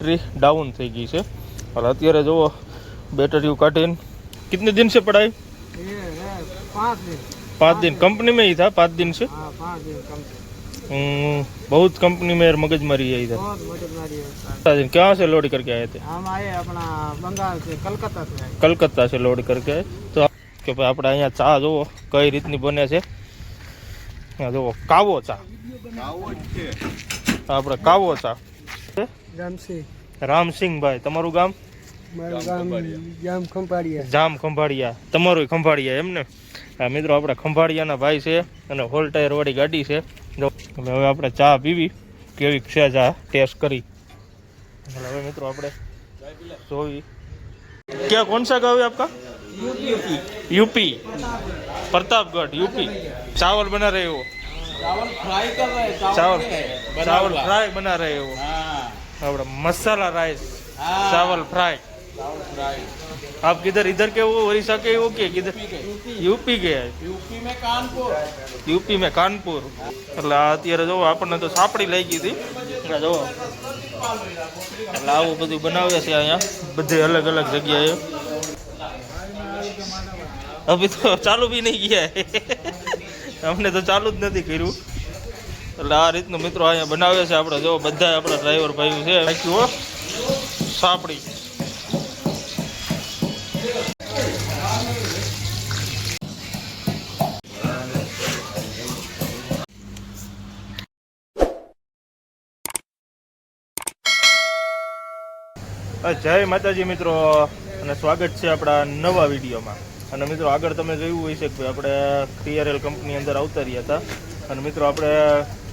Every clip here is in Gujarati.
बैटरी डाउन थी गई है और अत्यारे जो बैटरी काटीन कितने दिन से पढ़ाई? ये है 5 दिन। 5 दिन कंपनी में ही था। 5 दिन से 5 दिन कम से बहुत कंपनी में मगज मारी है इधर। बहुत मगजमारी है। 7 दिन कहाँ से लोड करके आए थे? हम आए अपना बंगाल से, कलकत्ता से आए। कलकत्ता से लोड करके आए। तो કે ભાઈ આપણે અહીંયા ચા જોવો કઈ રીતની બને છે। આ જોવો કાવો ચા, આપણે કાવો ચા। રામસિંહ ભાઈ તમારું ગામ? મારું ગામ જામ ખંભાળિયા। જામ ખંભાળિયા, તમારું ખંભાળિયા એમ ને? આ મિત્રો આપણા ખંભાળિયાના ભાઈ છે અને હોલ ટાયર વાળી ગાડી છે। જો હવે આપણે ચા પીવી કેવી છે ચા ટેસ્ટ કરી। હવે મિત્રો આપણે જોઈ। क्या कौन सा गाँव है आपका? UP Pratapgarh UP. चावल बना रहे हो? चावल फ्राई कर रहे हैं। चावल फ्राई बना रहे हो? और मसाला राइस चावल फ्राई। आप किधर इधर के हो? उड़ीसा के हो कि किधर? यूपी के है। यूपी में कानपुर। એટલે અત્યારે જો આપણને તો સાપડી લઈ ગઈ હતી એટલે જો એટલે આવું બધું બનાવે છે અહીંયા બધે अलग अलग જગ્યાએ। अभी तो चालू भी नहीं किया है हमने तो चालू જ નથી કર્યું। એટલે આ રીતનું મિત્રો અહીંયા બનાવે છે। આપણે જો બધા આપણા ડ્રાઈવર ભાઈઓ છે નાખ્યું સાપડી। જય માતાજી મિત્રો અને સ્વાગત છે આપણા નવા વિડીયોમાં। અને મિત્રો આગળ તમે જોયું હોય છે કે આપણે ક્લિયરલ કંપની અંદર અવતર્યા હતા અને મિત્રો આપણે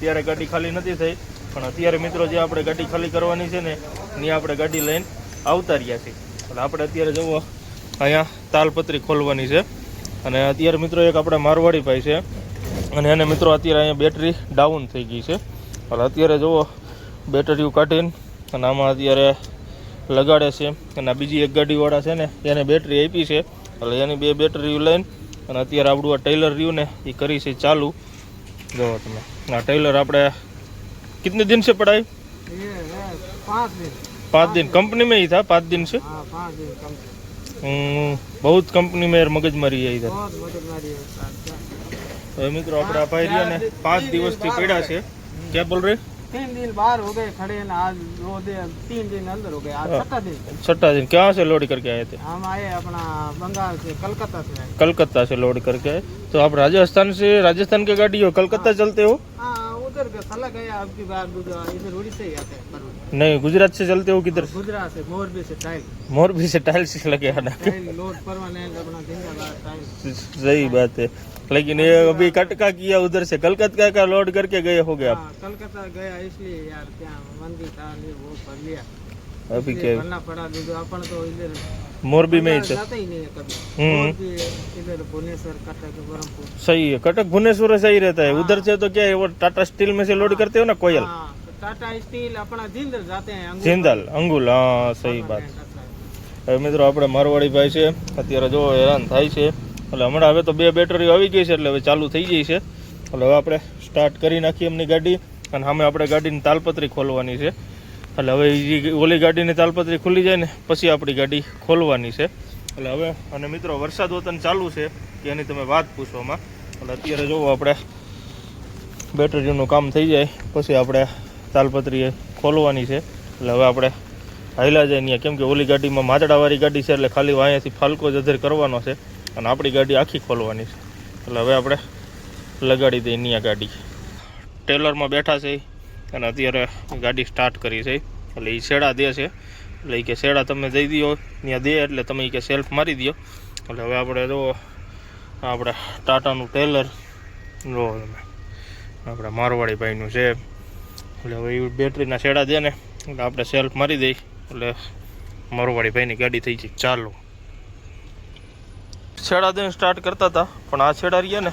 ત્યારે ગાડી ખાલી નથી થઈ પણ અત્યારે મિત્રો જે આપણે ગાડી ખાલી કરવાની છે ને ત્યાં આપણે ગાડી લઈને અવતર્યા છીએ। એટલે આપણે અત્યારે જુઓ અહીંયા તાલપત્રી ખોલવાની છે અને અત્યારે મિત્રો એક આપણે મારવાડી ભાઈ છે અને એને મિત્રો અત્યારે અહીંયા બેટરી ડાઉન થઈ ગઈ છે। એટલે અત્યારે જુઓ બેટરીઓ કાઢીને અને આમાં અત્યારે લગાડે છે અને બીજી એક ગાડીવાળા છે ને એને બેટરી આપી છે એટલે એની 2 બેટરીઓ લઈને અને અત્યારે આપણું આ ટેલર રહ્યું ને એ કરી છે ચાલુ। જો તમે આ ટેલર આપણે कितने दिन से पढ़ाई? ये है 5 दिन। 5 दिन कंपनी में ही था। 5 दिन से 5 दिन कम से बहुत कंपनी में मगज मारी है इधर। बहुत मगजमारी है। तो मित्रों આપણે આ ભાઈ રહ્યા ને 5 દિવસથી પડ્યા છે। क्या बोल रहे? 3 दिन बाहर हो गए खड़े ना, आज 3 दिन अंदर हो गए। आज 6 दिन। 6 दिन कहाँ से लोड करके आए थे? हम आए अपना बंगाल से, कलकत्ता से आए। कलकत्ता से लोड करके आए। तो आप राजस्थान के गाड़ी हो, कलकत्ता चलते हो? हाँ उधर का साला गया अब की बार इधर उड़ीसा ही आते हैं। नहीं गुजरात से चलते हो किधर? गुजरात से, मोरबी से टाइल। मोरबी से टाइल से लगे आना। टाइल लोड परमानेंट अपना जिंदाबाद टाइल। सही बात है लेकिन ये अभी कटका किया उधर से कलकत्ता का लोड करके गए हो गए आप? कलकत्ता गया इसलिए यार क्या मंदिर था नहीं वो भर लिया। अभी क्या भरना पड़ा दीदो अपन तो इधर मोरबी में ही थे। जाते ही नहीं है कभी। मोरबी इधर भुवनेश्वर कटक बरहमपुर। सही है कटक भुवनेश्वर सही रहता है। उधर से तो क्या है वो टाटा स्टील में से लोड करते हो ना कोयल? हाँ, टाटा स्टील अपना जिंदल जाते हैं। जिंदल अंगुल हाँ सही बात। હવે મિત્રો આપણે મારવાડી ભાઈ છે અત્યારે જો હેરાન થાય છે એટલે હમણાં હવે તો 2 બેટરીઓ આવી ગઈ છે એટલે હવે ચાલુ થઈ ગઈ છે। એટલે હવે આપણે સ્ટાર્ટ કરી નાખીએ એમની ગાડી અને સામે આપણે ગાડીની તાલપત્રી ખોલવાની છે। એટલે હવે ઓલી ગાડીની તાલપત્રી ખુલી જાય ને પછી આપણી ગાડી ખોલવાની છે। એટલે હવે અને મિત્રો વરસાદ વતન ચાલુ છે કે એની તમે વાત પૂછવામાં। એટલે અત્યારે જોવો આપણે બેટરીનું કામ થઈ જાય પછી આપણે તાલપત્રી ખોલવાની છે। એટલે હવે આપણે હાઈલા જાય ત્યાં કેમ કે ઓલી ગાડીમાં માતડાવાળી ગાડી છે એટલે ખાલી અહીંયાથી ફાલકો જ અધર કરવાનો છે અને આપણી ગાડી આખી ખોલવાની છે। એટલે હવે આપણે લગાડી દઈએ ત્યાં ગાડી। ટેલરમાં બેઠા છે અને અત્યારે ગાડી સ્ટાર્ટ કરી છે એટલે એ શેડા દે છે એટલે કે શેડા તમે દઈ દો ત્યાં દે એટલે તમે કે સેલ્ફ મારી દો। એટલે હવે આપણે જો આપણે ટાટાનું ટેલર જો તમે આપણે મારવાડી ભાઈનું છે એટલે હવે એ બેટરીના શેડા દે ને એટલે આપણે સેલ્ફ મારી દઈ એટલે મારવાડી ભાઈની ગાડી થઈ ગઈ ચાલુ। છેડા દઈને સ્ટાર્ટ કરતા હતા પણ આ છેડા રહ્યા ને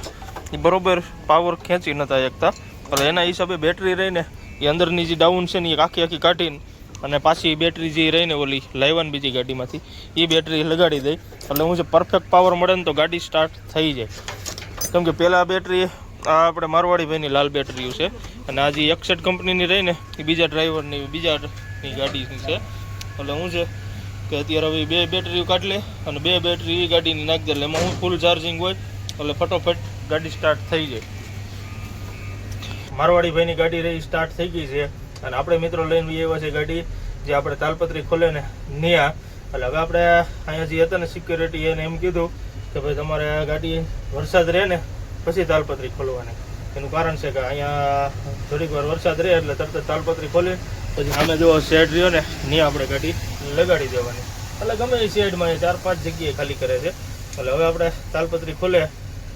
એ બરોબર પાવર ખેંચી નતા શકતા એટલે એના હિસાબે બેટરી રહીને એ અંદરની જે ડાઉન છે ને એ આખી કાઢીને અને પાછી બેટરી જે રહીને ઓલી લાવવાની બીજી ગાડીમાંથી એ બેટરી લગાડી દઈ એટલે હું છે પરફેક્ટ પાવર મળે ને તો ગાડી સ્ટાર્ટ થઈ જાય। કેમ કે પહેલાં બેટરી આ આપણે મારવાડી ભાઈની લાલ બેટરીઓ છે અને આ જે 61 કંપનીની રહીને એ બીજા ડ્રાઈવરની બીજા ની ગાડી છે. એટલે શું છે કે અત્યારે હવે 2 બેટરીઓ કાઢી લે અને 2 બેટરી એ ગાડીની નાખી દે એટલે એમાં હું ફૂલ ચાર્જિંગ હોય એટલે ફટોફટ ગાડી સ્ટાર્ટ થઈ જાય. મારવાડી ભાઈની ગાડી રહી સ્ટાર્ટ થઈ ગઈ છે અને આપણે મિત્રો લઈને એવા છે ગાડી જે આપણે તાલપત્રી ખોલે ને ન્યા. એટલે હવે આપણે અહીંયા જે હતા ને સિક્યોરિટી એને એમ કીધું કે ભાઈ તમારે આ ગાડી વરસાદ રહે ને પછી તાલપત્રી ખોલવાની. એનું કારણ છે કે અહીંયા થોડીક વાર વરસાદ રહે એટલે તરત જ તાલપત્રી ખોલી પછી અમે જો શેડ રહ્યો ને ત્યાં આપણે ગાડી લગાડી દેવાની. એટલે ગમે એ શેડમાં 4-5 જગ્યાએ ખાલી કરે છે. એટલે હવે આપણે તાલપત્રી ખોલે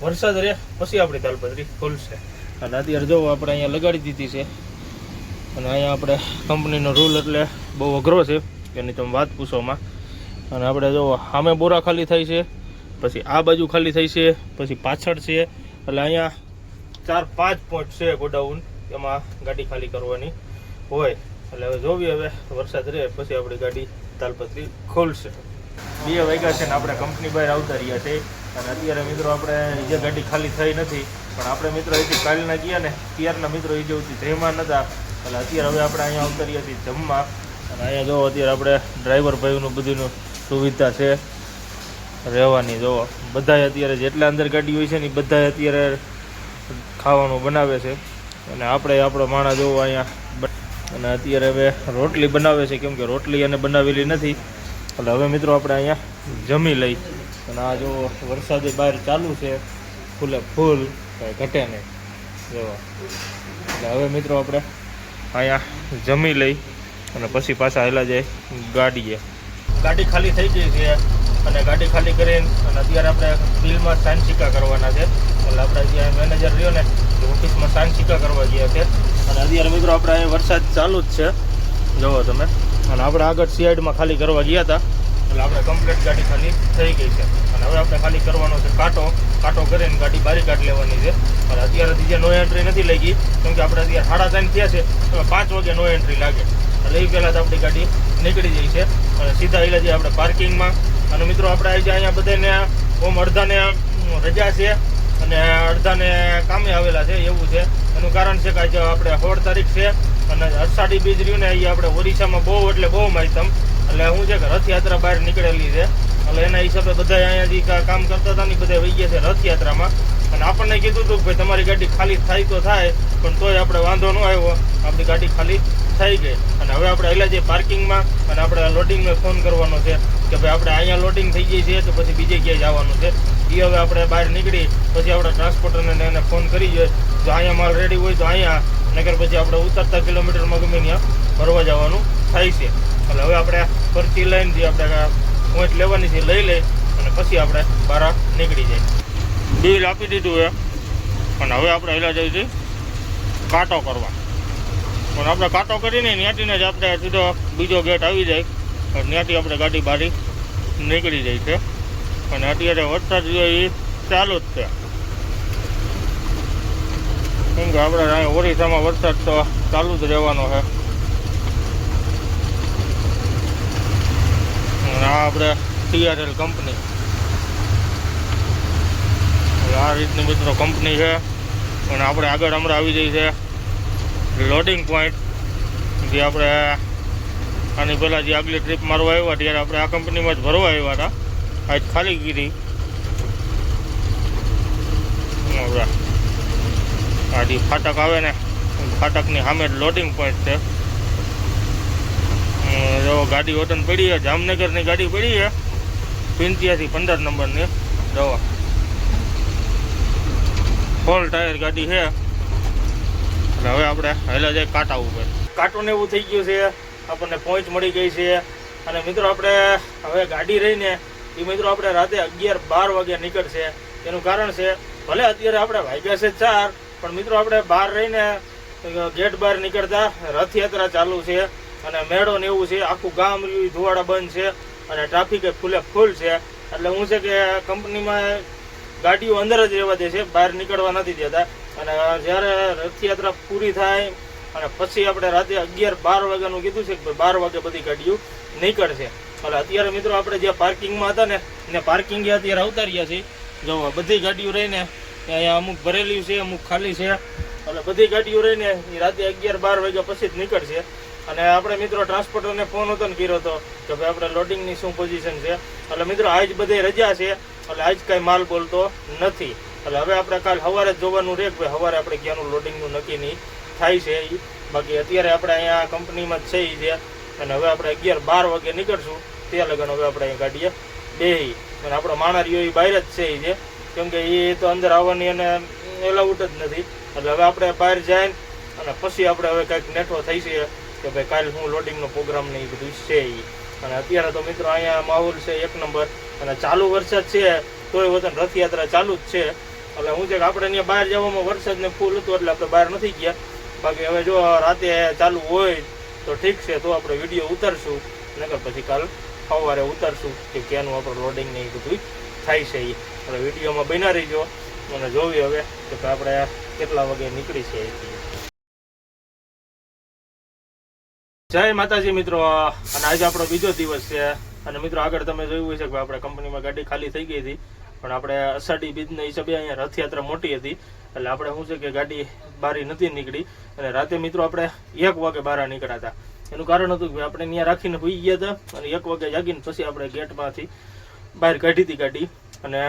વરસાદ રહે પછી આપણી તાલપત્રી ખોલશે. અને અત્યારે જો આપણે અહીંયા લગાડી દીધી છે અને અહીંયા આપણે કંપનીનો રૂલ એટલે બહુ અઘરો છે એની તમે વાત પૂછોમાં. અને આપણે જો સામે બોરા ખાલી થાય છે, પછી આ બાજુ ખાલી થાય છે, પછી પાછળ છે. એટલે અહીંયા 4-5 પોઈન્ટ છે ગોડાઉન, એમાં ગાડી ખાલી કરવાની હોય. એટલે હવે જોવી હવે વરસાદ રહે પછી આપણી ગાડી તાલપત્રી ખોલશે. 2 વાગ્યા છે ને આપણે કંપની બહાર આવતા રહ્યા છે અને અત્યારે મિત્રો આપણે જે ગાડી ખાલી થઈ નથી પણ આપણે મિત્રો અહીંથી કાલના ગયા ને ત્યારના મિત્રો એ જેવું જયમાં નહોતા. એટલે અત્યારે હવે આપણે અહીંયા આવતા રહ્યા છીએ જમવા. અને અહીંયા જો અત્યારે આપણે ડ્રાઈવર ભાઈનું બધીનું સુવિધા છે રહેવાની. જો બધાએ અત્યારે જેટલા અંદર ગાડી હોય છે ને એ બધાએ અત્યારે ખાવાનું બનાવે છે અને આપણે આપણો માણસ જોવો અહીંયા. અને અત્યારે હવે રોટલી બનાવે છે કેમ કે રોટલી એને બનાવેલી નથી. એટલે હવે મિત્રો આપણે અહીંયા જમી લઈ. અને આ જો વરસાદ બહાર ચાલુ છે ફૂલે ફૂલ કાંઈ ઘટે નહીં જોવા. એટલે હવે મિત્રો આપણે અહીંયા જમી લઈ અને પછી પાછા આવેલા જાય ગાડીએ. ગાડી ખાલી થઈ ગઈ છે અને ગાડી ખાલી કરીને અને અત્યારે આપણે બિલમાં સાઇન સિક્કા કરવાના છે. એટલે આપણે જ્યાં મેનેજર રહ્યો ને ઓફિસમાં સાઇન સિક્કા કરવા ગયા છે. અને અત્યારે મિત્રો આપણે અહીંયા વરસાદ ચાલુ જ છે જુઓ તમે. અને આપણે આગળ સાઈડમાં ખાલી કરવા ગયા હતા એટલે આપણે કમ્પ્લીટ ગાડી ખાલી થઈ ગઈ છે. અને હવે આપણે ખાલી કરવાનો છે કાંટો કરીને ગાડી બારી કાઢી લેવાની છે. અને અત્યારેથી જે નો એન્ટ્રી નથી લાગી કેમ કે આપણે અત્યારે 3:30 થયા છે તો 5 વાગે નો એન્ટ્રી લાગે. એટલે એ પહેલાં જ આપણી ગાડી નીકળી જાય છે અને સીધા એટલે જઈએ આપણે પાર્કિંગમાં. અને મિત્રો આપણે આવી જાય અહીંયા બધાને અડધાને રજા છે અને અડધાને કામે આવેલા છે એવું છે. એનું કારણ છે કે આજે આપણે 16 તારીખ છે અને અષાઢી બીજ રહ્યું ને એ આપણે ઓરિસ્સામાં બહુ એટલે બહુ માહિતમ. એટલે શું છે કે રથયાત્રા બહાર નીકળેલી છે. એટલે એના હિસાબે બધા અહીંયાથી કામ કરતા હતા ને બધા વહી ગયા છે રથયાત્રામાં. અને આપણને કીધું હતું કે ભાઈ તમારી ગાડી ખાલી થાય તો થાય પણ તોય આપણે વાંધો ન આવ્યો, આપણી ગાડી ખાલી થઈ ગઈ. અને હવે આપણે પહેલાં જે પાર્કિંગમાં અને આપણે લોડિંગનો ફોન કરવાનો છે કે ભાઈ આપણે અહીંયા લોડિંગ થઈ ગઈ છે તો પછી બીજે ક્યાંય જવાનું છે. એ હવે આપણે બહાર નીકળી પછી આપણે ટ્રાન્સપોર્ટરને એને ફોન કરી જોઈએ જો અહીંયા માલ રેડી હોય તો અહીંયા, નગર પછી આપણે ઉતરતા કિલોમીટરમાં ગમે ત્યાં ભરવા જવાનું થાય છે. એટલે હવે આપણે પરચી લઈને જે આપણે પોઈન્ટ લેવાની છે લઈ લઈ અને પછી આપણે બહાર નીકળી જાય. બિલ આપી દીધું છે અને હવે આપણે હેલા જઈએ છીએ કાંટો કરવા. પણ આપણે કાંટો કરીને ત્યાંથી જ આપણે સીધો બીજો ગેટ આવી જાય ત્યાંથી આપણે ગાડી બારી નીકળી જાય છે. અને અત્યારે વરસાદ એ ચાલુ જ છે કેમ કે આપણે અહીંયા ઓરિસ્સામાં વરસાદ તો ચાલુ જ રહેવાનો છે. આ આપણે TRL કંપની, આ રીતની મિત્રો કંપની છે. અને આપણે આગળ હમણાં આવી જઈ છે લોડિંગ પોઈન્ટ જે આપણે આની પહેલાં જે આગલી ટ્રીપ મારવા આવ્યા ત્યારે આપણે આ કંપનીમાં જ ભરવા આવ્યા હતા. આજ ખાલી કીધી આ જે ફાટક આવે ને ફાટકની સામે જ લોડિંગ પોઈન્ટ છે. જો ગાડી વતન પડી છે જામનગરની ગાડી પડી છે 85-15 નંબરની. જો ફોલ ટાયર ગાડી છે. એટલે હવે આપણે હેલા જાય કાંટા ઉપર. કાંટોને એવું થઈ ગયું છે આપણને પહોંચ મળી ગઈ છે. અને મિત્રો આપણે હવે ગાડી રહીને એ મિત્રો આપણે રાતે 11-12 વાગ્યા નીકળશે. એનું કારણ છે ભલે અત્યારે આપણે વાગ્યા છે 4 પણ મિત્રો આપણે બહાર રહીને ગેટ બહાર નીકળતા રથયાત્રા ચાલુ છે અને મેળો ને એવું છે. આખું ગામ રહ્યું ધુવાડા બંધ છે અને ટ્રાફિક ફૂલે ફૂલ છે. એટલે શું છે કે કંપનીમાં ગાડીઓ અંદર જ રહેવા દે છે, બહાર નીકળવા નથી દેતા. અને જ્યારે રથયાત્રા પૂરી થાય અને પછી આપણે રાતે 11-12 વાગ્યાનું કીધું છે કે 12 વાગે બધી ગાડીઓ નીકળશે. એટલે અત્યારે મિત્રો આપણે જે પાર્કિંગમાં હતા ને એને પાર્કિંગે અત્યારે આવતા રહ્યા છીએ. જો બધી ગાડીઓ રહીને અહીંયા અમુક ભરેલી છે અમુક ખાલી છે. એટલે બધી ગાડીઓ રહીને એ રાતે 11-12 વાગ્યા પછી જ નીકળશે. અને આપણે મિત્રો ટ્રાન્સપોર્ટરને ફોન હતો ને કર્યો હતો કે ભાઈ આપણે લોડિંગની શું પોઝિશન છે. એટલે મિત્રો આજ બધી રજા છે એટલે આજ કાંઈ માલ બોલતો નથી. એટલે હવે આપણે કાલ સવારે જ જોવાનું રહે કે ભાઈ સવારે આપણે ક્યાંનું લોડિંગનું નક્કી નહીં થાય છે ઈ. બાકી અત્યારે આપણે અહીંયા કંપનીમાં જ છે ઈ છે અને હવે આપણે 11-12 વાગે નીકળશું ત્યાં લગન હવે આપણે અહીંયા ગાડીએ બેહી અને આપણો માણારીઓ એ બહાર જ છે ઈ છે કેમ કે એ તો અંદર આવવાની અને એલાઉટ જ નથી. એટલે હવે આપણે બહાર જઈને અને પછી આપણે હવે કંઈક નેઠો થઈ છે કે ભાઈ કાલે હું લોડિંગનો પ્રોગ્રામ ને એ બધું છે ઈ. અને અત્યારે તો મિત્રો અહીંયા માહોલ છે 1 નંબર અને ચાલુ વરસાદ છે તોય વતન રથયાત્રા ચાલુ જ છે. એટલે હું છે કે આપણે અહીંયા બહાર જવામાં વરસાદને ફૂલ હતું એટલે આપણે બહાર નથી ગયા. બાકી હવે જો રાતે ચાલુ હોય તો ઠીક છે તો આપણે વિડીયો ઉતારશું નકર પછી કાલ સવારે ઉતારશું કે ક્યાંનું આપણે લોડિંગ ને એ બધું થાય છે એ. એટલે વિડીયોમાં બન્યા રહીજો અને જોવી હવે કે આપણે કેટલા વાગે નીકળી છે. જય માતાજી મિત્રો. અને આજે આપણો બીજો દિવસ છે અને મિત્રો આગળ તમે જોયું હોય છે કે આપણે કંપનીમાં ગાડી ખાલી થઈ ગઈ હતી પણ આપણે અષાઢી બીજના હિસાબે અહીંયા રથયાત્રા મોટી હતી એટલે આપણે શું છે કે ગાડી બહાર નથી નીકળી અને રાતે મિત્રો આપણે 1 વાગે બહાર નીકળ્યા હતા. એનું કારણ હતું કે આપણે ત્યાં રાખીને હોઈ ગયા હતા અને 1 વાગે જાગીને પછી આપણે ગેટમાંથી બહાર કાઢી હતી ગાડી અને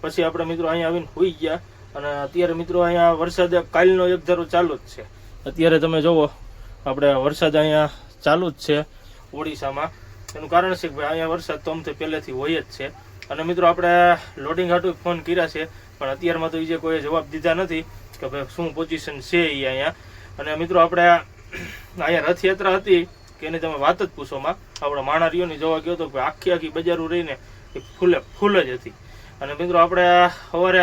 પછી આપણે મિત્રો અહીંયા આવીને હોઈ ગયા. અને અત્યારે મિત્રો અહીંયા વરસાદ કાલનો 1 ધારો ચાલુ જ છે. અત્યારે તમે જુઓ આપણે વરસાદ અહીંયા ચાલુ જ છે ઓડિશામાં. એનું કારણ છે કે ભાઈ અહીંયા વરસાદ તો અમથી પહેલેથી હોય જ છે. અને મિત્રો આપણે લોડિંગ હાટું ફોન કર્યા છે પણ અત્યારમાં તો એ જે કોઈ જવાબ દીધા નથી કે ભાઈ શું પોઝિશન છે એ અહીંયા. અને મિત્રો આપણે અહીંયા રથયાત્રા હતી કે એની તમે વાત જ પૂછોમાં આપણા માણારીઓની જોવા ગયો તો આખી બજારો રહીને એ ફૂલ જ હતી. અને મિત્રો આપણે સવારે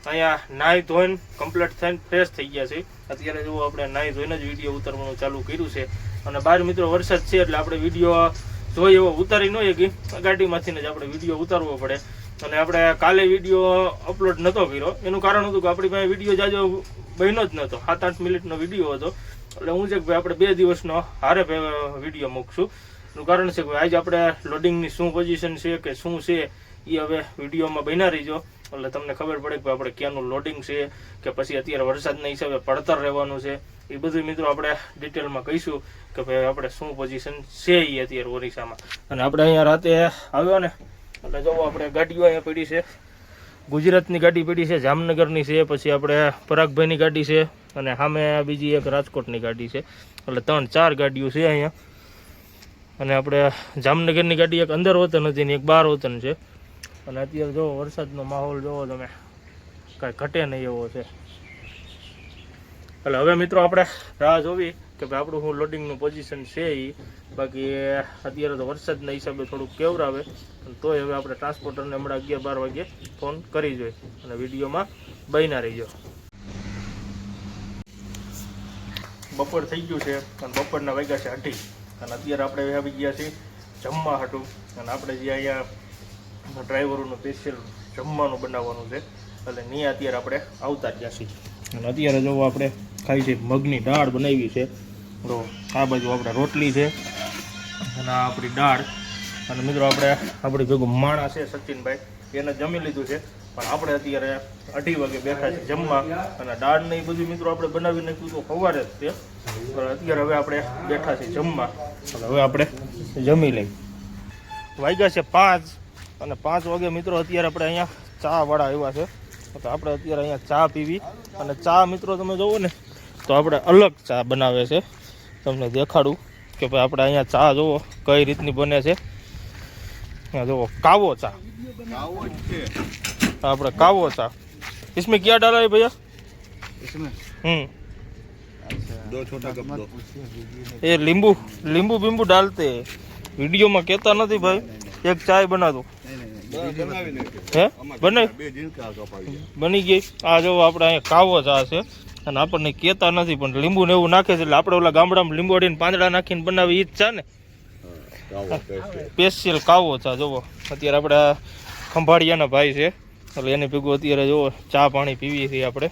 અહીંયા નાહી ધોઈને કમ્પ્લીટ થઈને ફ્રેશ થઈ ગયા છે. અત્યારે જો આપણે નાહી ધોઈને જ વિડીયો ઉતારવાનું ચાલુ કર્યું છે અને બહાર મિત્રો વરસાદ છે એટલે આપણે વિડીયો જોઈએ એવો ઉતારી ન શકીએ ગાડીમાંથી જ આપણે વિડીયો ઉતારવો પડે. અને આપણે કાલે વિડીયો અપલોડ નહોતો કર્યો એનું કારણ હતું કે આપણી પાસે વિડીયો જાજો બન્યો જ નહોતો. 7-8 મિનિટનો વિડીયો હતો એટલે હું છે કે ભાઈ આપણે 2 દિવસનો હારે વિડીયો મૂકશું. એનું કારણ છે કે આજે આપણે લોડિંગની શું પોઝિશન છે કે શું છે એ હવે વિડીયોમાં બન્યા રહીજો એટલે તમને ખબર પડે કે આપણે ક્યાંનું લોડિંગ છે કે પછી અત્યારે વરસાદના હિસાબે પડતર રહેવાનું છે એ બધું મિત્રો આપણે ડિટેલમાં કહીશું કે ભાઈ આપણે શું પોઝિશન છે એ અત્યારે ઓરિસ્સામાં. અને આપણે અહીંયા રાતે આવ્યો ને એટલે જો આપણે ગાડીઓ અહીંયા પડી છે. ગુજરાતની ગાડી પડી છે, જામનગરની છે, પછી આપણે પરાગભાઈની ગાડી છે અને સામે બીજી એક રાજકોટની ગાડી છે. એટલે 3-4 ગાડીઓ છે અહીંયા. અને આપણે જામનગરની ગાડી એક અંદર વતન હતી ને એક બહાર વતન છે. અને અત્યારે જો વરસાદનો માહોલ જોવો તમે કાંઈ ઘટે નહીં એવો છે. એટલે હવે મિત્રો આપણે રાહ જોવી કે ભાઈ આપણું શું લોડિંગનું પોઝિશન છે એ. બાકી અત્યારે તો વરસાદના હિસાબે થોડુંક કેવરાવે તોય હવે આપણે ટ્રાન્સપોર્ટરને હમણાં 11-12 વાગે ફોન કરી જોઈએ અને વિડીયોમાં બન્યા રહીજો. બપોર થઈ ગયું છે અને બપોરના વાગ્યા છે 8 અને અત્યારે આપણે આવી ગયા છીએ જમવા હાટું. અને આપણે જે અહીંયા ડ્રાઈવરોનું સ્પેશિયલ જમવાનું બનાવવાનું છે એટલે ત્યાં અત્યારે આપણે આવતા જ જઈએ. અને અત્યારે જો આપણે ખાઈ છે મગની દાળ બનાવી છે. તો આ બાજુ આપણે રોટલી છે અને આ આપણી દાળ. અને મિત્રો આપણે આપણી ભેગું માણા છે સચિનભાઈ એને જમી લીધું છે પણ આપણે અત્યારે 2:30 વાગે બેઠા છે જમવા. અને દાળ ને એ બધું મિત્રો આપણે બનાવી નાખ્યું તો સવારે જ છે પણ અત્યારે હવે આપણે બેઠા છીએ જમવા. અને હવે આપણે જમી લઈ. વાગ્યા છે 5 અને 5 વાગે મિત્રો અત્યારે આપણે અહીંયા ચા વાળા આવ્યા છે તો આપણે અત્યારે અહીંયા ચા પીવી. અને ચા મિત્રો તમે જોવો ને તો આપણે અલગ ચા બનાવે છે. તમને દેખાડું કે ભાઈ આપણે અહીંયા ચા જોવો કઈ રીતની બને છે. જોવો કાવો ચા આપણે કાવો ચા. इसमें क्या डाला है भैया? इसमें 2 छोटा कप दो. ये नींबू बिंबू डालते हैं. वीडियो में कहता नहीं भाई. एक चाय बना दो. હે બનાવી બની ગઈ. આ જો આપણે અહીંયા કાવો ચા છે અને આપણને કહેતા નથી પણ લીંબુ ને એવું નાખે છે એટલે આપણે ઓલા ગામડામાં લીંબુ અડીને પાંદડા નાખીને બનાવી ઈ જ ચા ને સ્પેશિયલ કાવો ચા. જોવો અત્યારે આપણે ખંભાળિયાના ભાઈ છે એટલે એની ભેગું અત્યારે જોવો ચા પાણી પીવીએ છીએ આપણે.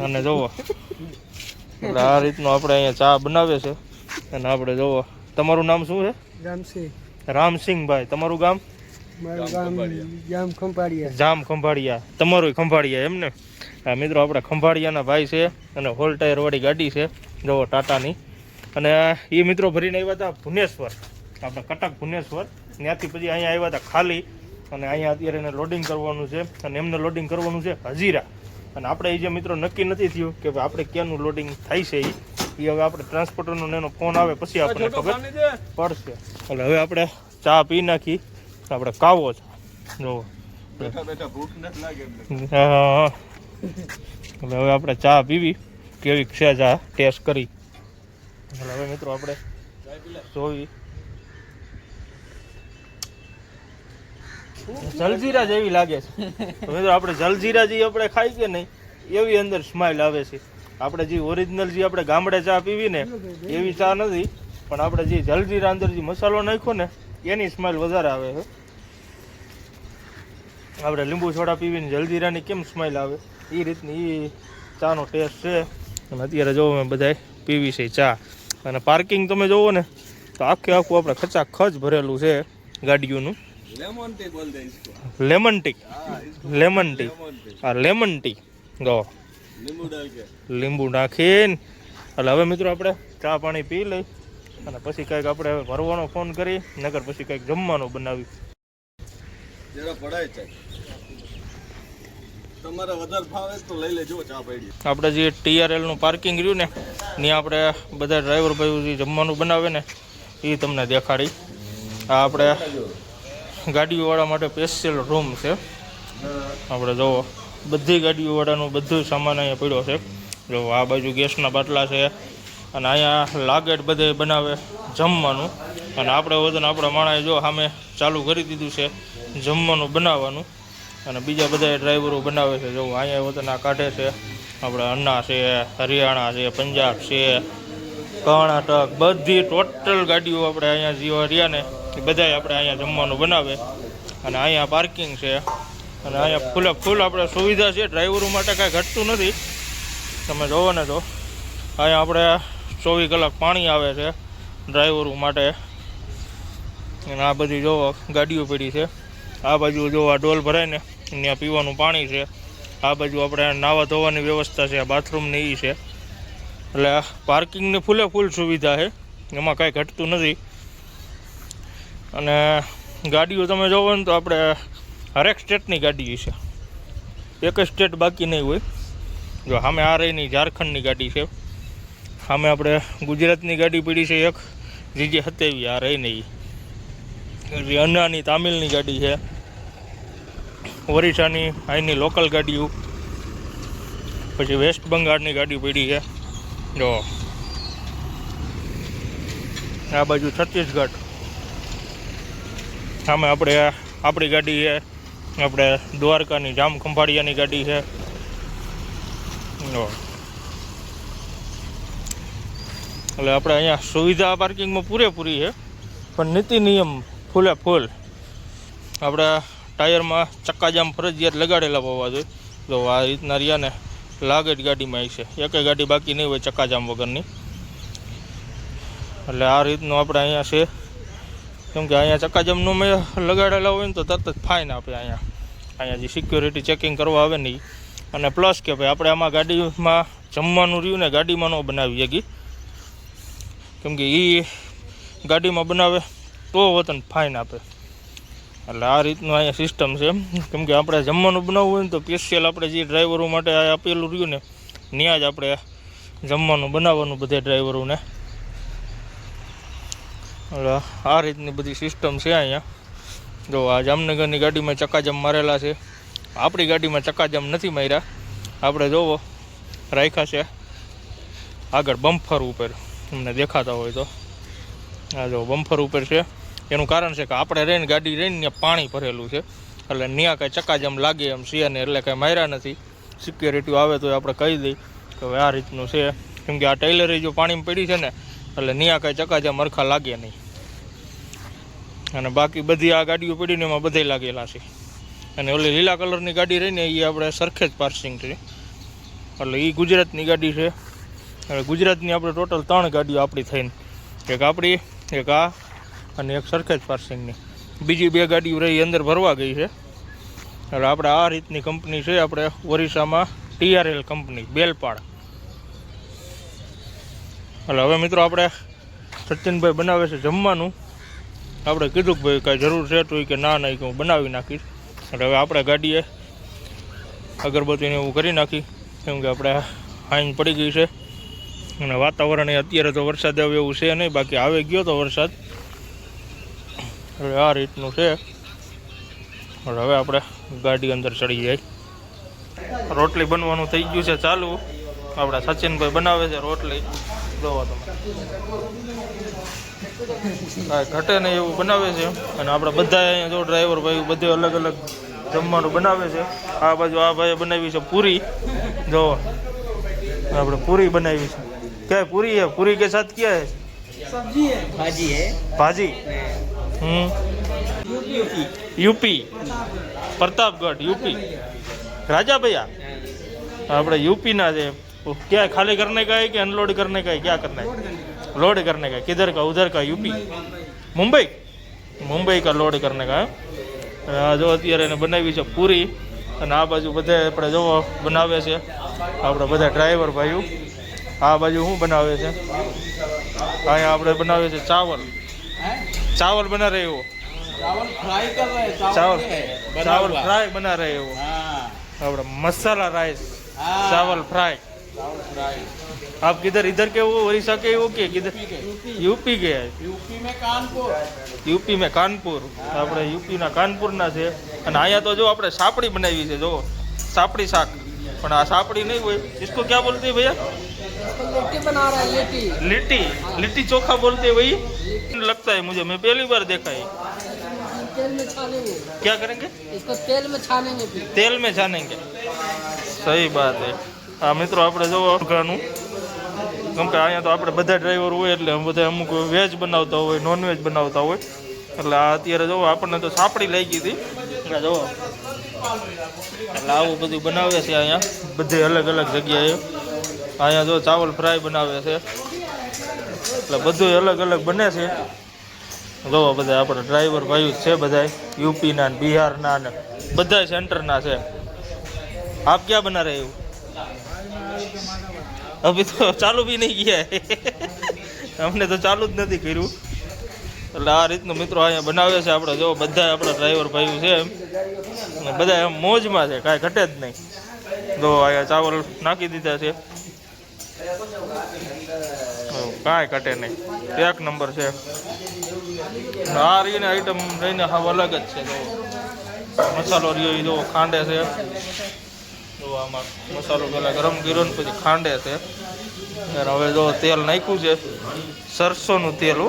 અને જોવો એટલે આ રીતનું આપણે અહીંયા ચા બનાવે છે. અને આપણે જોવો તમારું નામ શું છે? રામસિંહભાઈ. તમારું ગામ? જામ ખંભાળિયા. તમારું ખંભાળિયા એમ ને? હા મિત્રો આપણે ખંભાળિયાના ભાઈ છે અને હોલ ટાયર વાળી ગાડી છે જોવો ટાટાની. અને એ મિત્રો ભરીને આવ્યા હતા ભુવનેશ્વર, આપણે કટક ભુવનેશ્વર. ત્યાંથી પછી અહીંયા આવ્યા હતા ખાલી, અને અહીંયા અત્યારે એને લોડિંગ કરવાનું છે, અને એમને લોડિંગ કરવાનું છે હજીરા. અને આપણે એ જે મિત્રો નક્કી નથી થયું કે આપણે ક્યાંનું લોડિંગ થાય છે એ હવે આપણે ટ્રાન્સપોર્ટરનો એનો ફોન આવે પછી આપણને ખબર પડશે. એટલે હવે આપણે ચા પી નાખી, આપણે કાવો છે જો. હા, એટલે હવે આપણે ચા પીવી, કેવી છે ચા ટેસ્ટ કરી. એટલે હવે મિત્રો આપણે જોઈ જલજીરા જેવી લાગે છે મિત્રો. આપણે જલજીરા જે આપણે ખાઈ કે નહીં એવી અંદર સ્માઇલ આવે છે. આપણે જે ઓરિજિનલ જે આપણે ગામડે ચા પીવી ને એવી ચા નથી, પણ આપણે જે જલજીરા અંદર જે મસાલો નાખ્યો ને એની સ્માઇલ વધારે આવે છે. આપણે લીંબુ સોડા પીવીને જલજીરાની કેમ સ્માઇલ આવે એ રીતની એ ચાનો ટેસ્ટ છે. અને અત્યારે જોવો મેં બધા પીવી છે ચા. અને પાર્કિંગ તમે જોવો ને તો આખે આખું આપણે ખચાખચ ભરેલું છે ગાડીઓનું. લેમન ટી, લેમન ટી, હા લેમન ટી જો લીંબુ નાખીને. એટલે હવે મિત્રો આપણે ચા પાણી પી લઈ અને પછી કંઈક આપણે ભરવાનો ફોન કરી, નકર પછી કંઈક જમવાનું બનાવી. આપણે જે TRL નું પાર્કિંગ રહ્યું ને ત્યાં આપણે બધા ડ્રાઈવર ભાઈઓ જે જમવાનું બનાવે ને એ તમને દેખાડી. આ આપણે ગાડીઓવાળા માટે સ્પેશિયલ રૂમ છે. આપણે જોવો બધી ગાડીઓવાળાનું બધું સામાન અહીંયા પડ્યો છે. જો આ બાજુ ગેસના બાટલા છે, અને અહીંયા લાગેટ બધે બનાવે જમવાનું. અને આપણે વતન આપણા માણસે જો સામે ચાલુ કરી દીધું છે જમવાનું બનાવવાનું, અને બીજા બધા ડ્રાઈવરો બનાવે છે. જો અહીંયા વતન આ કાઢે છે. આપણે અન્ના છે, હરિયાણા છે, પંજાબ છે, કર્ણાટક, બધી ટોટલ ગાડીઓ આપણે અહીંયા જીવા રહ્યા ને એ બધાય આપણે અહીંયા જમવાનું બનાવે. અને અહીંયા પાર્કિંગ છે, અને અહીંયા ફૂલે ફૂલ આપણે સુવિધા છે. ડ્રાઈવરો માટે કાંઈ ઘટતું નથી. તમે જોવો ને તો અહીંયા આપણે 24 કલાક પાણી આવે છે ડ્રાઈવરો માટે. અને આ બધી જોવો ગાડીઓ પડી છે. આ બાજુ જો આ ડોલ ભરાય ને ત્યાં પીવાનું પાણી છે. આ બાજુ આપણે નાવા ધોવાની વ્યવસ્થા છે, બાથરૂમની એ છે. એટલે પાર્કિંગની ફૂલે ફૂલ સુવિધા છે, એમાં કાંઈ ઘટતું નથી. અને ગાડીઓ તમે જોવો ને તો આપણે હરેક સ્ટેટની ગાડી છે, એક જ સ્ટેટ બાકી નહીં હોય. જો સામે આ રહીની ઝારખંડની ગાડી છે, સામે આપણે ગુજરાતની ગાડી પડી છે એક GJ27, આ રહી નહીં. અન્નાની તામિલની ગાડી છે, ઓરિસ્સાની અહીંની લોકલ ગાડીઓ, પછી વેસ્ટ બંગાળની ગાડી પડી છે. જો આ બાજુ છત્તીસગઢ, સામે આપણે આપણી ગાડી છે, આપણે દ્વારકાની જામ ખંભાળિયાની ગાડી છે. જો એટલે આપણે અહીંયા સુવિધા પાર્કિંગમાં પૂરેપૂરી છે, પણ નીતિ નિયમ ફૂલે ફૂલ. આપણે ટાયરમાં ચક્કાજામ ફરજિયાત લગાડેલા હોવા જોઈએ. જો આ રીતના રહ્યા ને લાગે જ ગાડીમાં આવી છે, એકે ગાડી બાકી નહીં હોય ચક્કાજામ વગરની. એટલે આ રીતનું આપણે અહીંયા છે. કેમ કે અહીંયા ચક્કાજામનું મેં લગાડેલા હોય ને તો તરત જ ફાઇન આપે અહીંયા જે સિક્યોરિટી ચેકિંગ કરવા આવે ને. અને પ્લસ કે ભાઈ આપણે આમાં ગાડીમાં જમવાનું રહ્યું ને ગાડીમાં ન બનાવી શકીએ, કેમ કે એ ગાડીમાં બનાવે તો વતન ફાઇન આપે. એટલે આ રીતનું અહીંયા સિસ્ટમ છે. કેમ કે આપણે જમવાનું બનાવવું હોય ને તો સ્પેશિયલ આપણે જે ડ્રાઈવરો માટે આપેલું રહ્યું ને ત્યાં જ આપણે જમવાનું બનાવવાનું બધે ડ્રાઈવરોને. એટલે આ રીતની બધી સિસ્ટમ છે અહીંયા. જો આ જામનગરની ગાડીમાં ચક્કાજામ મારેલા છે, આપણી ગાડીમાં ચક્કાજામ નથી માર્યા. આપણે જોવો રાખ્યા છે આગળ બમ્ફર ઉપર, તમને દેખાતા હોય તો આ જો બમ્ફર ઉપર છે. એનું કારણ છે કે આપણે રહીને ગાડી રહીને ત્યાં પાણી ભરેલું છે, એટલે ત્યાં કાંઈ ચક્કાજામ લાગે એમ છે ને, એટલે કાંઈ માર્યા નથી. સિક્યોરિટી આવે તો આપણે કહી દઈ કે હવે આ રીતનું છે. કેમ કે આ ટેલરે જો પાણીમાં પડી છે ને એટલે ત્યાં કાંઈ ચક્કાજામ અરખા લાગે નહીં. અને બાકી બધી આ ગાડીઓ પડીને એમાં બધે લાગેલા છે. અને ઓલી લીલા કલરની ગાડી રહીને એ આપણે સરખેજ પાર્સિંગ છે, એટલે એ ગુજરાતની ગાડી છે. એટલે ગુજરાતની આપણે ટોટલ 3 ગાડીઓ આપણી થઈને, એક આપણી, એક આ અને એક સરખેજ પાર્સિંગની. બીજી 2 ગાડીઓ રહી અંદર ભરવા ગઈ છે. એટલે આપણે આ રીતની કંપની છે. આપણે ઓરિસ્સામાં TRL કંપની બેલપાડ. એટલે હવે મિત્રો આપણે સચિનભાઈ બનાવે છે જમવાનું. આપણે કીધું કે ભાઈ કાંઈ જરૂર છે તો કે ના નહીં કે હું બનાવી નાખીશ. એટલે હવે આપણે ગાડીએ અગરબત્તીને એવું કરી નાખી, કેમ કે આપણે હાઈન પડી ગઈ છે અને વાતાવરણ અત્યારે તો વરસાદ આવે એવું છે નહીં, બાકી આવે ગયો તો વરસાદ. એટલે આ રીતનું છે. એટલે હવે આપણે ગાડી અંદર ચડી જાય. રોટલી બનવાનું થઈ ગયું છે ચાલુ. આપણા સચિનભાઈ બનાવે છે રોટલી. જોવો તમે, કાંઈ ઘટે નહીં એવું બનાવે છે. અને આપણે બધા અહીંયા જો ડ્રાઈવર ભાઈ બધે અલગ અલગ જમવાનું બનાવે છે. આ બાજુ આ ભાઈએ બનાવી છે પૂરી. જો આપણે પૂરી બનાવી છે. क्या है पूरी है? पूरी के साथ क्या है? सब्जी है, भाजी है, भाजी। यूपी यूपी प्रतापगढ़ यूपी राजा भैया આપણે यूपी ना है। क्या है, खाली करने का है कि अनलोड करने का है? क्या करना है? लोड करने का है। किधर का? उधर का यूपी मुंबई मुंबई का लोड करने का है। જો અત્યારે એને બનાવી છે પૂરી. અને આ બાજુ બધા આપણે જો બનાવે છે આપણે બધા ડ્રાઈવર ભાઈઓ. આ બાજુ શું બનાવે છે? અહીંયા આપણે બનાવે છે ચાવલ. चावल बना रहे हो? चावल फ्राई कर रहे हैं, चावल बना चावल हुआ। फ्राई बना रहे हो? हाँ, આપણે मसाला राइस हाँ, चावल फ्राई। चावल फ्राई। आप किधर इधर के हो? उड़ीसा के हो कि किधर? यूपी के है। यूपी में कानपुर। યુપી મેં કાનપુર. આપણે યુપીના કાનપુરના છે. અને અહીંયા તો જો આપણે સાપડી બનાવી છે. જો સાપડી શાક. પણ આ સાપડી નહીં હોય. इसको क्या बोलते हैं भैया? लिट्टी बना रहा है, लिट्टी लिट्टी लिट्टी चोखा बोलते हैं वही लगता है मुझे. मैं पहली बार देखा है. तेल में छानेंगे, क्या करेंगे? इसको तेल में छानेंगे फिर। तेल में छानेंगे. सही बात है. આ મિત્રો આપણે જો ઘરનું, કેમ કે અહીંયા તો આપણે બધા ડ્રાઈવર હોય એટલે બધા અમુક વેજ બનાવતા હોય, નોન વેજ બનાવતા હોય. એટલે આ અત્યારે જો આપણને તો સાપડી લઈ ગઈ હતી. એટલે જો એટલે આવું બધું બનાવે છે અહીંયા બધે અલગ અલગ જગ્યાએ. અહીંયા જો ચાવલ ફ્રાય બનાવે છે. એટલે બધું અલગ અલગ બને છે. જોવો બધા આપણે ડ્રાઈવર ભાઈઓ છે બધા યુપીના ને બિહારના ને બધા સેન્ટરના છે. આપ ક્યાં બના રહે हो? अभी तो चालू भी नहीं किया है. हमने तो चालू જ નથી કર્યું. એટલે આ રીતનું મિત્રો અહીંયા બનાવે છે. આપણે જો બધા આપણા ડ્રાઈવર ભાઈઓ છે અને બધા એમ મોજમાં છે, કાંઈ ઘટે જ નહીં. જો અહીંયા ચાવલ નાખી દીધા છે, કાંઈ ઘટે નહીં, એક નંબર છે. આ રીને આઈટમ રહીને હાવ અલગ જ છે. જો મસાલો રહ્યો એ જો ખાંડે છે. જો આમાં મસાલો પહેલાં ગરમ કર્યો ને પછી ખાંડે છે. અને હવે જો તેલ નાખ્યું છે, સરસોનું તેલ.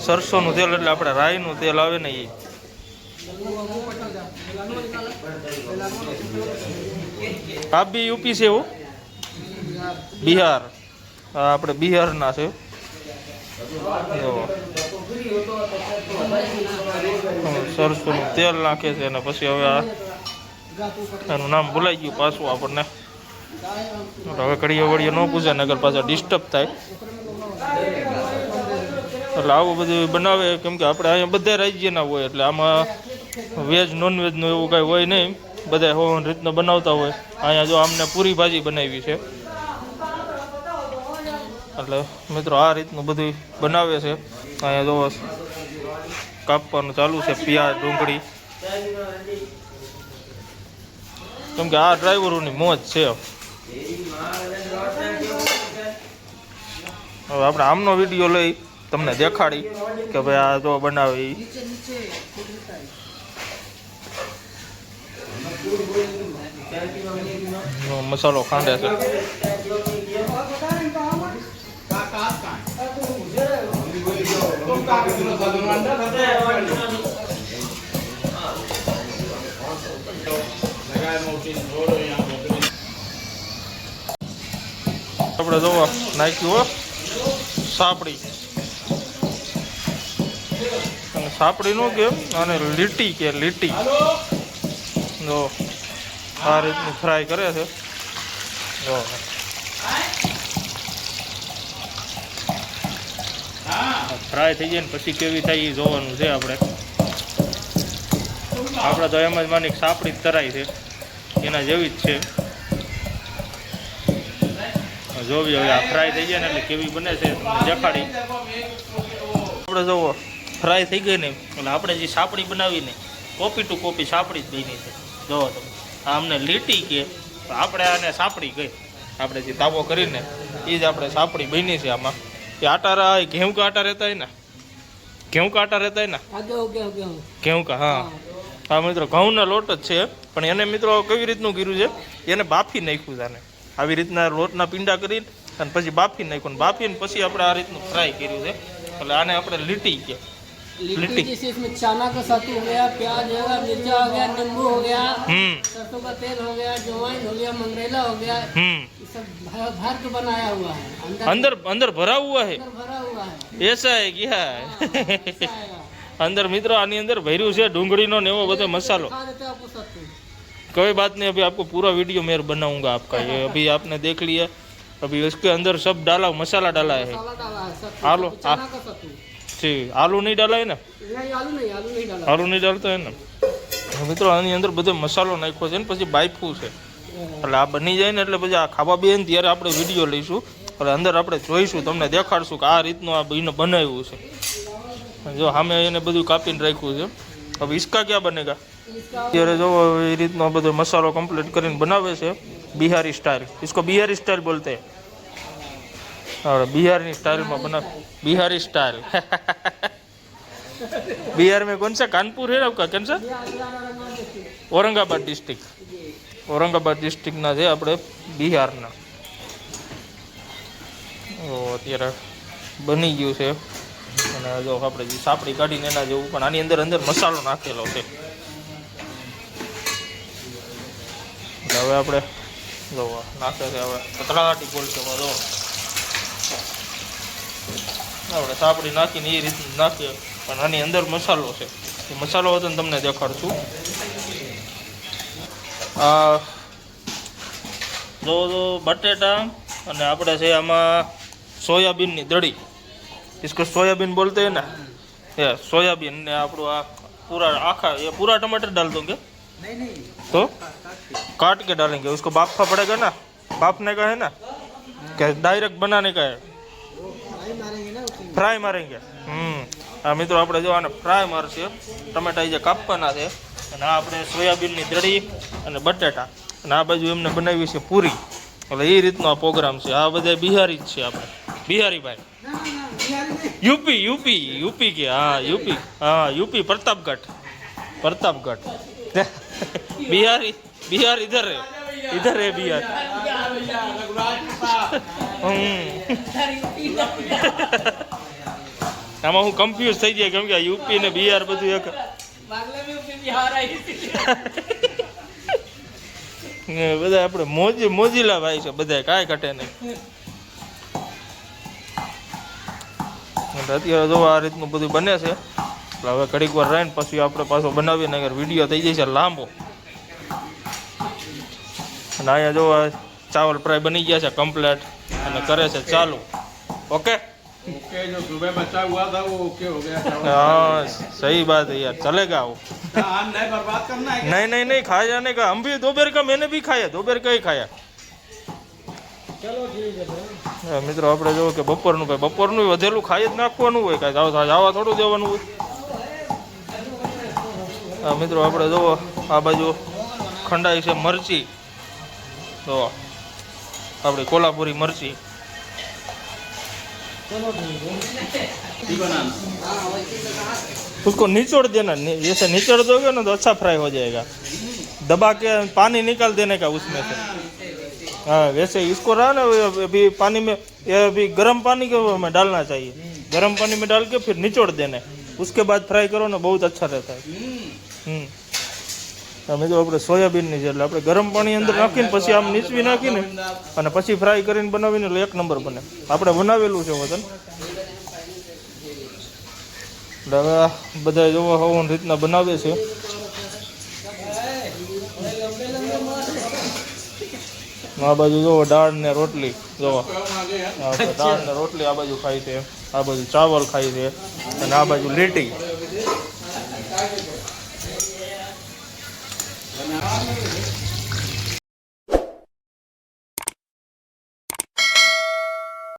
સરસોનું તેલ એટલે આપણે રાઈનું તેલ આવે ને એ. આપ બી યુપી છે હો? બિહાર. આપણે બિહારના છે. સરસોનું તેલ નાખે છે અને પછી હવે આ એનું નામ ભૂલાઈ ગયું પાછું આપણને. હવે કડીએ વળીએ ન પૂછે નગર પાછા ડિસ્ટર્બ થાય. એટલે આવું બધું બનાવે. કેમ કે આપણે અહીંયા બધા રાજ્યના હોય એટલે આમાં વેજ નોનવેજનું એવું કાંઈ હોય નહીં. બધા હોવાની રીતનું બનાવતા હોય. અહીંયા જો આમને પૂરી ભાજી બનાવી છે. એટલે મિત્રો આ રીતનું બધું બનાવે છે. અહીંયા જો કાપવાનું ચાલુ છે પિયાજ ડુંગળી. કેમ કે આ ડ્રાઈવરોની મોજ છે. હવે આપણે આમનો વિડીયો લઈ તમને દેખાડી કે ભાઈ આ જો બનાવે એ. મસાલો ખાંડે છે. આપણે જોવા નાખ્યું સાપડી. અને સાપડી નું કેમ અને લીટી કે લીટી. જો આ રીતનું ફ્રાય કરે છે. જો ફ્રાય થઈ જાય ને પછી કેવી થાય એ જોવાનું છે. આપણે તો એમ જ માની સાપડી જ તરાય છે, એના જેવી જ છે. જોવી હવે આ ફ્રાય થઈ જાય ને એટલે કેવી બને છે દેખાડી. આપણે જો ફ્રાય થઈ ગઈ ને એટલે આપણે જે સાપડી બનાવીને કોપી ટુ કોપી સાપડી જ બની છે. જોવો તમે આ અમને લીટી કે આપણે આને સાપડી ગઈ. આપણે જે તાવો કરીને એ જ આપણે સાપડી બની છે. આમાં એ આટા ઘેઉં કા આટા રહેતા હોય ને ઘેઉં કા આટા રહેતા હોય ને ઘેઉં કા હા હા મિત્રો ઘઉંનો લોટ જ છે. પણ એને મિત્રો કેવી રીતનું કર્યું છે એને બાફી નાખ્યું છે. આને આવી રીતના લોટના પીંડા કરીને અને પછી બાફી નાખ્યું ને બાફીને પછી આપણે આ રીતનું ફ્રાય કર્યું છે. એટલે આને આપણે લીટી કે लिट्टी जैसे इसमें चना का सत्तू हो गया, प्याज हो गया, मिर्चा हो गया, नींबू हो गया, सरसों का तेल हो गया, जवाइन हो गया, मंगरेला हो गया, ये सब भर के बनाया हुआ है. अंदर अंदर भरा हुआ है. अंदर भरा हुआ है. ऐसा है क्या अंदर मित्रों आनी अंदर भर्યું છે ડુંગળીનો ને એવો બધો મસાલો. खा देते हैं आपको सत्तू. कोई बात नहीं, अभी आपको पूरा वीडियो मैं बनाऊंगा आपका. ये अभी आपने देख लिया. अभी इसके अंदर सब डाला मसाला डाला है. मसाला डाला है सत्तू. आलू चना का सत्तू. ठीक आलू नहीं डाला है ना. नहीं आलू नहीं डाला. આલુ નહીં ડાલતા હોય ને મિત્રો આની અંદર બધો મસાલો નાખ્યો છે ને પછી બાફવું છે. એટલે આ બની જાય ને એટલે પછી આ ખાવા બે ને ત્યારે આપણે વિડીયો લઈશું. એટલે અંદર આપણે જોઈશું તમને દેખાડશું કે આ રીતનું આ એને બનાવ્યું છે. જો સામે એને બધું કાપીને રાખ્યું છે. હવે ઈસકા ક્યાં બનેગા ત્યારે જો એ રીતનો બધો મસાલો કમ્પ્લીટ કરીને બનાવે છે બિહારી સ્ટાઇલ. इसको बिहारी स्टाइल बोलते हैं. और बिहारी स्टाइल में बना बिहारी स्टाइल बिहार में कौन सा कानपुर है आपका कौन सा औरंगाबाद डिस्ट्रिक्ट. औरंगाबाद डिस्ट्रिक्टના છે આપણે બિહારના. અત્યારે બની ગયું છે અને જો આપણે જે સાપડી કાઢીને એના જેવું પણ આની અંદર અંદર મસાલો નાખેલો છે. હવે આપણે જો નાખે છે હવે કતરાટી બોલશે જો આપણે સાપડી નાખીને એ રીતનું નાખીએ પણ આની અંદર મસાલો છે. એ મસાલો હતો ને તમને દેખાડશું. આ જો બટેટા અને આપણે છે આમાં સોયાબીનની દળી. इसको सोयाबीन बोलते हैं ना. ये सोयाबीन ने આપણું આ पूरा आखा ये पूरा टमाटर डाल दोगे नहीं तो काट के डालेंगे. उसको बाफा पड़ेगा ना. बाफने का है ना क्या डायरेक्ट बनाने का है. फ्राई मारेंगे. આ મિત્રો આપણે જો આને ફ્રાય મારશે. ટમેટા જે કાપવાના છે અને આ આપણે સોયાબીનની દળી અને બટેટા અને આ બાજુ એમને બનાવી છે પૂરી. એટલે એ રીતનો આ પ્રોગ્રામ છે. આ બધા બિહારી જ છે આપણે બિહારી ભાઈ. यूपी के हाँ यूपी प्रतापगढ़ बिहार इधर है बिहार. આમાં હું કન્ફ્યુઝ થઈ જાય કેમ કે યુપી ને બિહાર બધું એક બધા આપણે મોજીલા ભાઈ છે બધા કાંઈ ઘટે નહીં. અત્યારે જો આ રીતનું બધું બને છે. એટલે હવે ઘડીક વાર રહીને પછી આપણે પાછો બનાવીએ ને વિડીયો થઈ જાય છે લાંબો. અને અહીંયા જો ચાવલ ફ્રાય બની ગયા છે કમ્પ્લેટ અને કરે છે ચાલુ. ओके जो सुबह बचा हुआ था वो ओके हो गया. हाँ सही बात है यार चलेगा वो. नहीं बर्बाद करना है. नहीं खा जाने का. हम भी दोपहर का मैंने भी खाया दोपहर का ही खाया. चलो ठीक है મિત્રો આપણે જો કે બપોરનું ભાઈ બપોરનું વધેલું ખાઈ જ નાખવાનું હોય કાંઈ જવા થોડું દેવાનું હોય. હા મિત્રો આપણે જુઓ આ બાજુ ખંડાઈ છે મરચી. તો આપણી કોલ્હાપુરી મરચી. उसको निचोड़ देना. जैसे निचोड़ दोगे ना तो अच्छा फ्राई हो जाएगा. दबा के पानी निकाल देने का उसमें से. हाँ वैसे इसको रहा ना अभी पानी में ये अभी गर्म पानी के में डालना चाहिए. गर्म पानी में डाल के फिर निचोड़ देने उसके बाद फ्राई करो ना बहुत अच्छा रहता है. અમે જો આપણે સોયાબીનની છે એટલે આપણે ગરમ પાણી અંદર નાખીને પછી આમ નીચવી નાખીને અને પછી ફ્રાય કરીને બનાવીને એટલે એક નંબર બને. આપણે બનાવેલું છે વતન. એટલે હવે બધા જોવા હોવાની રીતના બનાવે છે. આ બાજુ જોવો દાળ ને રોટલી જોવો દાળ ને રોટલી આ બાજુ ખાય છે. આ બાજુ ચાવલ ખાય છે અને આ બાજુ લીટી.